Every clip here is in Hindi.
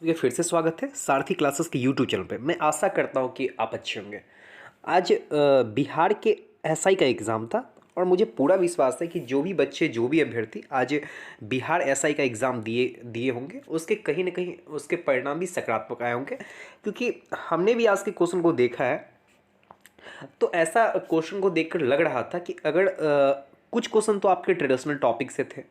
सभी का फिर से स्वागत है सारथी क्लासेस के यूट्यूब चैनल पे। मैं आशा करता हूँ कि आप अच्छे होंगे। आज बिहार के एसआई का एग्ज़ाम था और मुझे पूरा विश्वास है कि जो भी बच्चे जो भी अभ्यर्थी आज बिहार एसआई का एग्ज़ाम दिए दिए होंगे उसके कहीं ना कहीं उसके परिणाम भी सकारात्मक आए होंगे, क्योंकि हमने भी आज के क्वेश्चन को देखा है। तो ऐसा क्वेश्चन को देखकर लग रहा था कि अगर कुछ क्वेश्चन तो आपके ट्रेडिशनल टॉपिक से थे,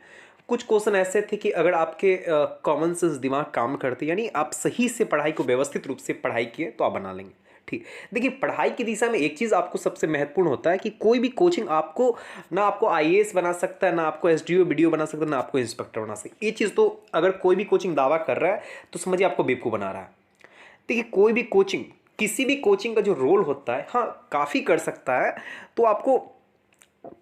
कुछ क्वेश्चन ऐसे थे कि अगर आपके कॉमन सेंस दिमाग काम करते यानी आप सही से पढ़ाई को व्यवस्थित रूप से पढ़ाई किए तो आप बना लेंगे। ठीक, देखिए पढ़ाई की दिशा में एक चीज़ आपको सबसे महत्वपूर्ण होता है कि कोई भी कोचिंग आपको ना आपको आईएएस बना सकता है, ना आपको एसडीओ वीडियो बना सकता है, ना आपको इंस्पेक्टर बना सकता है। ये चीज़ तो अगर कोई भी कोचिंग दावा कर रहा है तो समझिए आपको बेवकूफ़ बना रहा है। देखिए कोई भी कोचिंग, किसी भी कोचिंग का जो रोल होता है, हाँ काफ़ी कर सकता है तो आपको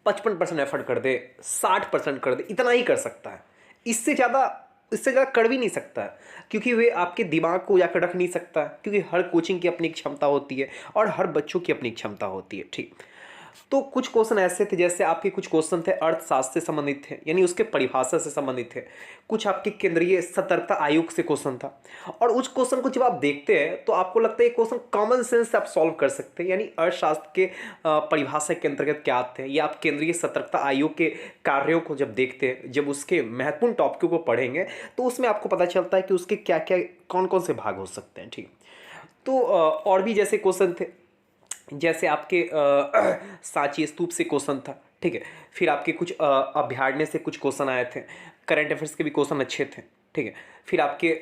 55% एफर्ट कर दे, 60% कर दे, इतना ही कर सकता है। इससे ज़्यादा कर भी नहीं सकता है, क्योंकि वे आपके दिमाग को जाकर रख नहीं सकता है, क्योंकि हर कोचिंग की अपनी क्षमता होती है और हर बच्चों की अपनी क्षमता होती है। ठीक, तो कुछ क्वेश्चन ऐसे थे, जैसे आपके कुछ क्वेश्चन थे अर्थशास्त्र से संबंधित थे, यानी उसके परिभाषा से संबंधित थे। कुछ आपके केंद्रीय सतर्कता आयोग से क्वेश्चन था, और उस क्वेश्चन को जब आप देखते हैं तो आपको लगता है ये क्वेश्चन कॉमन सेंस से आप सॉल्व कर सकते हैं, यानी अर्थशास्त्र के परिभाषा के अंतर्गत क्या आते हैं, या आप केंद्रीय सतर्कता आयोग के कार्यों को जब देखते हैं, जब उसके महत्वपूर्ण टॉपिकों को पढ़ेंगे तो उसमें आपको पता चलता है कि उसके क्या क्या कौन कौन से भाग हो सकते हैं। ठीक, तो और भी जैसे क्वेश्चन थे, जैसे आपके सांची स्तूप से क्वेश्चन था। ठीक है, फिर आपके कुछ अभ्यारण्य से कुछ क्वेश्चन आए थे, करंट अफेयर्स के भी क्वेश्चन अच्छे थे। ठीक है, फिर आपके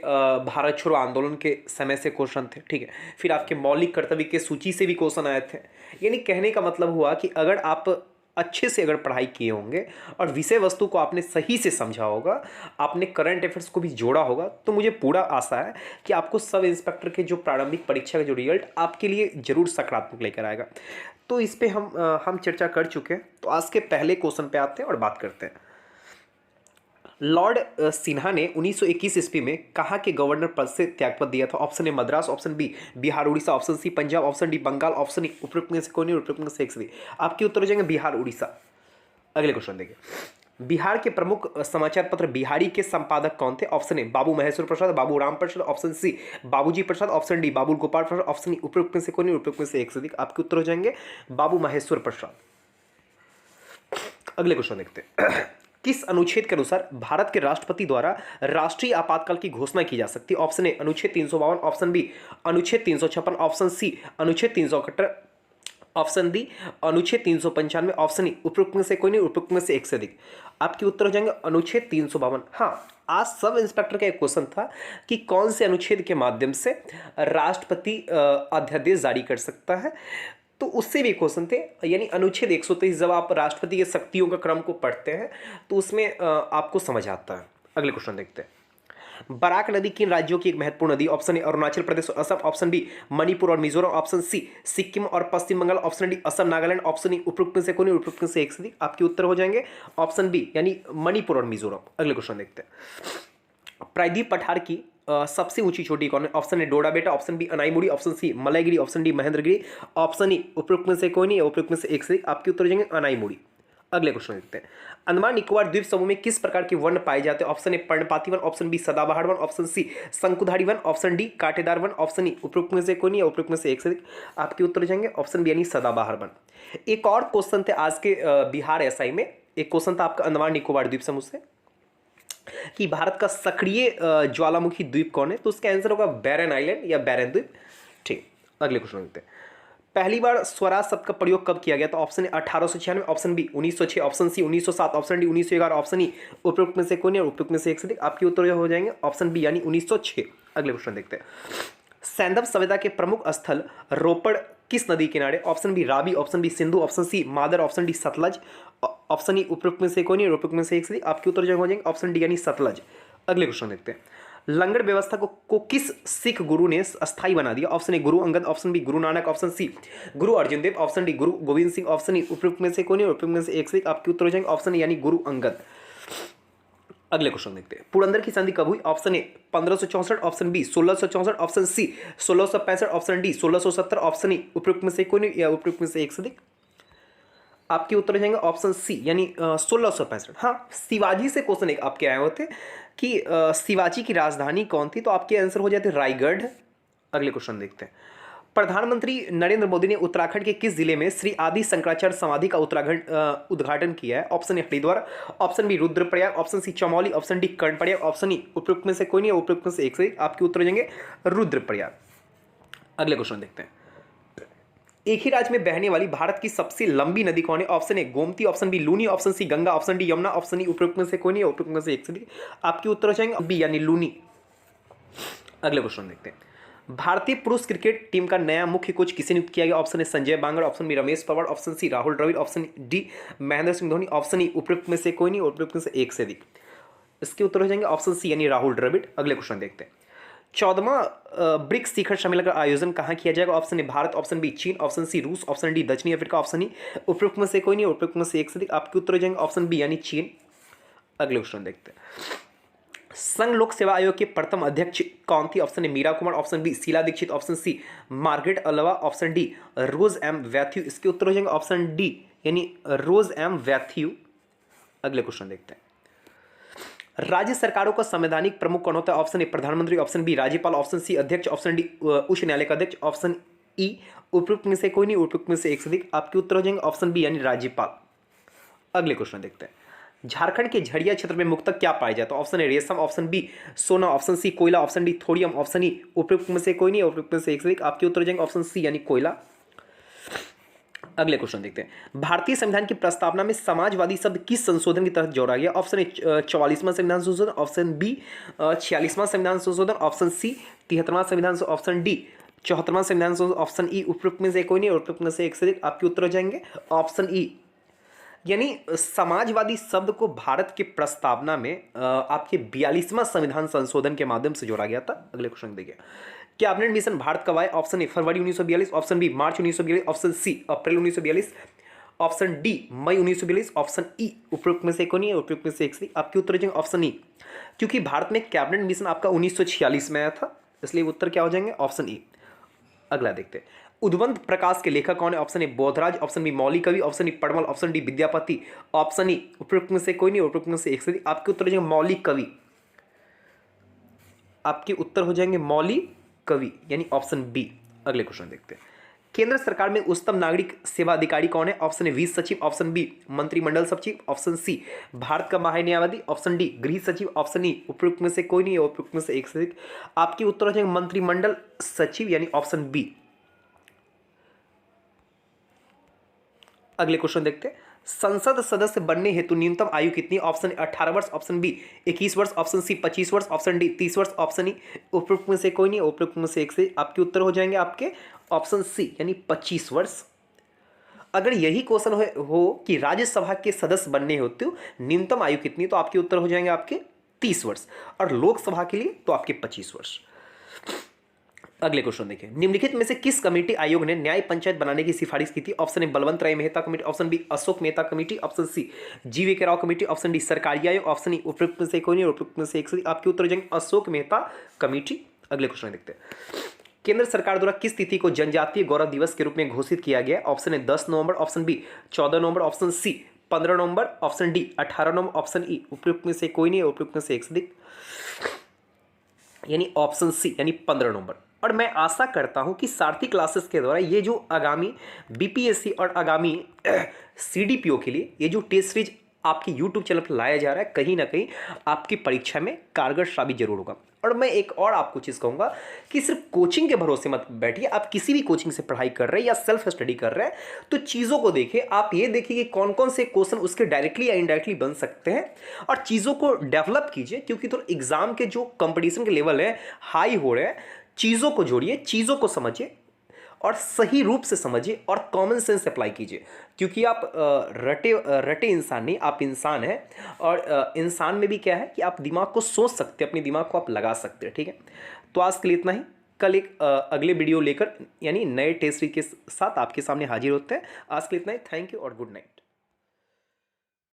भारत छोड़ो आंदोलन के समय से क्वेश्चन थे। ठीक है, फिर आपके मौलिक कर्तव्य के सूची से भी क्वेश्चन आए थे। यानी कहने का मतलब हुआ कि अगर आप अच्छे से अगर पढ़ाई किए होंगे और विषय वस्तु को आपने सही से समझा होगा, आपने करंट अफेयर्स को भी जोड़ा होगा, तो मुझे पूरा आशा है कि आपको सब इंस्पेक्टर के जो प्रारंभिक परीक्षा का जो रिजल्ट आपके लिए जरूर सकारात्मक लेकर आएगा। तो इस पे हम चर्चा कर चुके हैं, तो आज के पहले क्वेश्चन पे आते हैं और बात करते हैं। लॉर्ड सिन्हा ने 1921 ईस्वी में कहाँ के गवर्नर पद से त्यागपत्र दिया था? Option A Madras, option B Bihar Orissa, option C Punjab, option D Bengal, option E उपरोक्त में से कोई नहीं, उपरोक्त में से एक सही। आपके उत्तर हो जाएंगे बिहार उड़ीसा। अगले क्वेश्चन देखिए, बिहार के प्रमुख समाचार पत्र बिहारी के संपादक कौन थे? Option A Babu Maheshwar Prasad, Babu Ram Prasad, option C Babuji Prasad, option D Babul Gopal Prasad, option E उपरोक्त में से कोई नहीं, उपरोक्त में से एक से अधिक। आपके उत्तर हो जाएंगे बाबू महेश्वर प्रसाद। अगले क्वेश्चन देखते हैं, किस अनुच्छेद के अनुसार भारत के राष्ट्रपति द्वारा राष्ट्रीय आपातकाल की घोषणा की जा सकती है? ऑप्शन ए अनुच्छेद 352, ऑप्शन बी अनुच्छेद 356, ऑप्शन सी अनुच्छेद 371, ऑप्शन डी अनुच्छेद 395, ऑप्शन ई उपरोक्त में से कोई नहीं, उपरोक्त में से एक से अधिक। आपके उत्तर हो जाएंगे अनुच्छेद 352। हाँ, आज सब इंस्पेक्टर का एक क्वेश्चन था कि कौन से अनुच्छेद के माध्यम से राष्ट्रपति अध्यादेश जारी कर सकता है, तो उससे भी क्वेश्चन थे। यानी अनुच्छेद 123, जब आप राष्ट्रपति के शक्तियों का क्रम को पढ़ते हैं तो उसमें आपको समझ आता है। अगले क्वेश्चन देखते हैं, बराक नदी किन राज्यों की एक महत्वपूर्ण नदी? ऑप्शन ए अरुणाचल प्रदेश और असम, ऑप्शन बी मणिपुर और मिजोरम, ऑप्शन सी सिक्किम और Paschim Bengal, option D Assam Nagaland, option E उपरोक्त में से कोई नहीं, उपरोक्त में से एक से अधिक। आपके उत्तर हो जाएंगे ऑप्शन बी यानी मणिपुर और मिजोरम। अगले क्वेश्चन देखते हैं, प्रायद्वीप पठार की सबसे ऊंची चोटी कौन है? Option A Doda Betta, option B Anaimudi, option C Malayagiri, option D Mahendragiri, option E उपरोक्त में से कोई नहीं, उपरोक्त में से एक से। आपके उत्तर हो जाएंगे अनाईमुड़ी। अगले क्वेश्चन देखते हैं, अंडमान निकोबार द्वीप समूह में किस प्रकार के वर्ण पाए जाते हैं? ऑप्शन ए पर्णपाती वन, ऑप्शन बी सदाबहार वन, ऑप्शन सी शंकुधारी वन, ऑप्शन डी कांटेदार वन, ऑप्शन ई उपरोक्त में से कोई नहीं, उपरोक्त में से एक से अधिक। आपके उत्तर हो जाएंगे ऑप्शन बी यानी सदाबहार वन। एक और क्वेश्चन थे आज के बिहार एसआई में, एक क्वेश्चन था आपका अंडमान निकोबार द्वीप समूह से कि भारत का सक्रिय ज्वालामुखी द्वीप कौन है? तो उसका आंसर होगा बैरन आइलैंड या बैरन द्वीप। ठीक, अगले क्वेश्चन देखते हैं, पहली बार स्वराज शब्द का प्रयोग कब किया गया? तो option A 1896, option B 1906, option C 1907, option D 1911, option E उपरोक्त में से कोई नहीं, उपरोक्त में से एक से अधिक। आपके उत्तर हो जाएंगे ऑप्शन बी यानी 1906। अगले क्वेश्चन देखते हैं, सैंधव सभ्यता के प्रमुख स्थल रोपड़ किस नदी किनारे? Option B Ravi, option B Sindhu, option C Madar, option D Sutlej, option E उपरोक्त में से कोई नहीं, उपरोक्त में से एक से अधिक। आपके उत्तर हो जाएंगे ऑप्शन डी यानी सतलज। अगले क्वेश्चन देखते हैं, लंगर व्यवस्था को किस सिख गुरु ने अस्थाई बना दिया? Option A Guru Angad, option B Guru Nanak, option C Guru Arjun Dev, option D Guru Govind Singh, option E उपरोक्त में से कोई नहीं, उपरोक्त में से एक से। आपके उत्तर हो जाएंगे ऑप्शन यानी गुरु अंगद। अगले क्वेश्चन देखते हैं, पुरंदर की संधि कब हुई? Option A 1564, option B 1664, option C 1665, option D 1670, option E उपरोक्त में से कोई नहीं या उपरोक्त में से एक से अधिक। आपके उत्तर हो जाएंगे ऑप्शन सी यानी 1665। हाँ, शिवाजी से क्वेश्चन एक आपके आए हुए थे कि शिवाजी की राजधानी कौन थी, तो आपके आंसर हो जाते रायगढ़। अगले क्वेश्चन देखते हैं। प्रधानमंत्री नरेंद्र मोदी ने उत्तराखंड के किस जिले में श्री आदि शंकराचार्य समाधि का उद्घाटन किया है? Option A Haridwar, option B Rudraprayag, option C Chamoli, option D Karnaprayag, option E उपयुक्त में से कोई नहीं, उपयुक्त में से एक से आपके उत्तर हो जाएंगे रुद्रप्रयाग। अगले क्वेश्चन देखते हैं। एक ही राज्य में बहने वाली भारत की सबसे लंबी नदी कौन है? Option A Gomti, option B Luni, option C Ganga, option D Yamuna, option E उपयुक्त में से कोई नहीं, उपयुक्त में से एक से आपके उत्तर हो जाएंगे बी यानी लूनी। अगले क्वेश्चन देखते हैं। भारतीय पुरुष क्रिकेट टीम का नया मुख्य कोच किसे नियुक्त किया गया? Option A Sanjay Bangar, option B Ramesh Powar, option C Rahul Dravid, option D Mahendra Singh Dhoni, option E उपयुक्त में से कोई नहीं, उपयुक्त में से एक से अधिक। इसके उत्तर हो जाएंगे ऑप्शन सी यानी राहुल द्रविड़। अगले क्वेश्चन देखते हैं। 14वां ब्रिक्स शिखर सम्मेलन का आयोजन कहाँ किया जाएगा? Option A Bharat, option B चीन, ऑप्शन सी रूस, ऑप्शन डी दक्षिणी अफ्रीका, ऑप्शन ई उपयुक्त में से कोई नहीं, उपयुक्त में से एक से अधिक। आपके उत्तर हो जाएंगे ऑप्शन बी यानी चीन। अगले क्वेश्चन देखते हैं। संघ लोक सेवा आयोग के प्रथम अध्यक्ष कौन थी? Option A Meira Kumar, option B Sheila Dikshit, option C Margaret Alva, option D Rose M Vaithyu. इसके उत्तर हो जाएंगे ऑप्शन डी यानी रोज एम वैथ्यू। अगले क्वेश्चन देखते हैं। राज्य सरकारों का संवैधानिक प्रमुख कौन होता है? ऑप्शन ए प्रधानमंत्री, ऑप्शन बी राज्यपाल, ऑप्शन सी अध्यक्ष, ऑप्शन डी उच्च न्यायालय का अध्यक्ष, ऑप्शन ई उपयुक्त में से कोई नहीं, उपयुक्त में से एक से अधिक। आपके उत्तर हो जाएंगे ऑप्शन बी यानी राज्यपाल। अगले क्वेश्चन देखते हैं। झारखंड के झरिया क्षेत्र में मुख्यतः क्या पाया जाता है? ऑप्शन ए रेशम, ऑप्शन बी सोना, ऑप्शन सी कोयला, ऑप्शन डी थोड़ियम, ऑप्शन ई उपयुक्त में से कोई नहीं, उपयुक्त में से एक से एक। आपके उत्तर हो जाएंगे ऑप्शन सी यानी कोयला। अगले क्वेश्चन देखते हैं। भारतीय संविधान की प्रस्तावना में समाजवादी शब्द किस संशोधन की तरह जोड़ा गया? ऑप्शन ए 44वां संविधान संशोधन, ऑप्शन बी 46वां संविधान संशोधन, ऑप्शन सी 73वां संविधान, ऑप्शन डी 74वां संविधान संशोधन, ऑप्शन ई उपयुक्त में से कोई नहीं, उपयुक्त में से एक से एक। आपके उत्तर हो जाएंगे ऑप्शन ई यानी समाजवादी शब्द को भारत के प्रस्तावना में आपके 42वां संविधान संशोधन के माध्यम से जोड़ा गया था। अगले क्वेश्चन देखिए। कैबिनेट मिशन भारत कब आए? ऑप्शन ए फरवरी 1942, ऑप्शन बी मार्च 1942, ऑप्शन सी अप्रैल 1942, ऑप्शन डी मई 1942, ऑप्शन ई उपयुक्त में से कोई नहीं, उपयुक्त में से एक से। आपके उत्तर हो जाएंगे ऑप्शन ई, क्योंकि भारत में कैबिनेट मिशन आपका 1946 में आया था, इसलिए उत्तर क्या हो जाएंगे ऑप्शन ई। अगला देखते हैं। उद्वंत प्रकाश के लेखक कौन है? Option A Bodhraj, option B मौलिक कवि, option E Padmal, option D Vidyapati, option E उपयुक्त में से कोई नहीं, उपयुक्त में से एक से। आपके उत्तर हो जाएंगे मौलिक कवि। आपके उत्तर हो जाएंगे मौलिक कवि यानी ऑप्शन बी। अगले क्वेश्चन देखते हैं। केंद्र सरकार में उच्चतम नागरिक सेवा अधिकारी कौन है? ऑप्शन ए वित्त सचिव, ऑप्शन बी मंत्रिमंडल सचिव, ऑप्शन सी भारत का महान्यायवादी, ऑप्शन डी गृह सचिव, ऑप्शन ई उपयुक्त में से कोई नहीं, उपयुक्त में से एक से। आपके उत्तर हो जाएंगे मंत्रिमंडल सचिव यानी ऑप्शन बी। अगले क्वेश्चन देखते हैं। संसद सदस्य बनने हेतु न्यूनतम आयु कितनी? ऑप्शन 18 वर्ष, ऑप्शन बी 21 वर्ष, ऑप्शन सी 25 वर्ष, ऑप्शन डी 30 वर्ष, ऑप्शन ई उपयुक्त में से कोई नहीं, उपयुक्त में से एक से। आपके उत्तर हो जाएंगे आपके ऑप्शन सी यानी 25 वर्ष। अगर यही क्वेश्चन हो कि राज्यसभा के सदस्य बनने हेतु न्यूनतम आयु कितनी, तो आपके उत्तर हो जाएंगे आपके 30 वर्ष, और लोकसभा के लिए तो आपके 25 वर्ष। अगले क्वेश्चन देखिए। निम्नलिखित में से किस कमेटी आयोग ने न्याय पंचायत बनाने की सिफारिश की थी? Option A Balwant Rai Mehta committee, option B Ashok Mehta committee, option C GV Rao committee, option D सरकारी आयोग, ऑप्शन ई उपयुक्त में से कोई नहीं, उपयुक्त में से एक से। आपके उत्तर हो जाएंगे अशोक मेहता कमेटी। अगले क्वेश्चन देखते हैं। केंद्र सरकार द्वारा किस तिथि को जनजातीय गौरव दिवस के रूप में घोषित किया गया? ऑप्शन ए 10 नवंबर, ऑप्शन बी 14 नवंबर, ऑप्शन सी 15 नवंबर, ऑप्शन डी 18 नवंबर, ऑप्शन ई उपयुक्त में से कोई नहीं, उपयुक्त में से एक से अधिक, यानी ऑप्शन सी यानी 15 नवंबर। और मैं आशा करता हूं कि सारथी क्लासेस के द्वारा ये जो आगामी BPSC और आगामी CDPO के लिए ये जो टेस्ट सीरीज आपके YouTube चैनल पर लाया जा रहा है, कहीं ना कहीं आपकी परीक्षा में कारगर साबित जरूर होगा। और मैं एक और आपको चीज़ कहूँगा कि सिर्फ कोचिंग के भरोसे मत बैठिए। आप किसी भी कोचिंग से पढ़ाई कर रहे हैं या सेल्फ स्टडी कर रहे हैं तो चीज़ों को देखिए। आप ये देखिए कि कौन कौन से क्वेश्चन उसके डायरेक्टली या इनडायरेक्टली बन सकते हैं, और चीज़ों को डेवलप कीजिए, क्योंकि तो एग्जाम के जो कंपटीशन के लेवल है हाई हो रहे हैं। चीज़ों को जोड़िए, चीज़ों को समझिए और सही रूप से समझिए और कॉमन सेंस अप्लाई कीजिए, क्योंकि आप रटे इंसान नहीं, आप इंसान हैं। और इंसान में भी क्या है कि आप दिमाग को सोच सकते हैं, अपने दिमाग को आप लगा सकते हैं। ठीक है, तो आज के लिए इतना ही। कल एक अगले वीडियो लेकर यानी नए टेस्ट सीरीज के साथ आपके सामने हाजिर होते हैं। आज के लिए इतना ही। थैंक यू और गुड नाइट।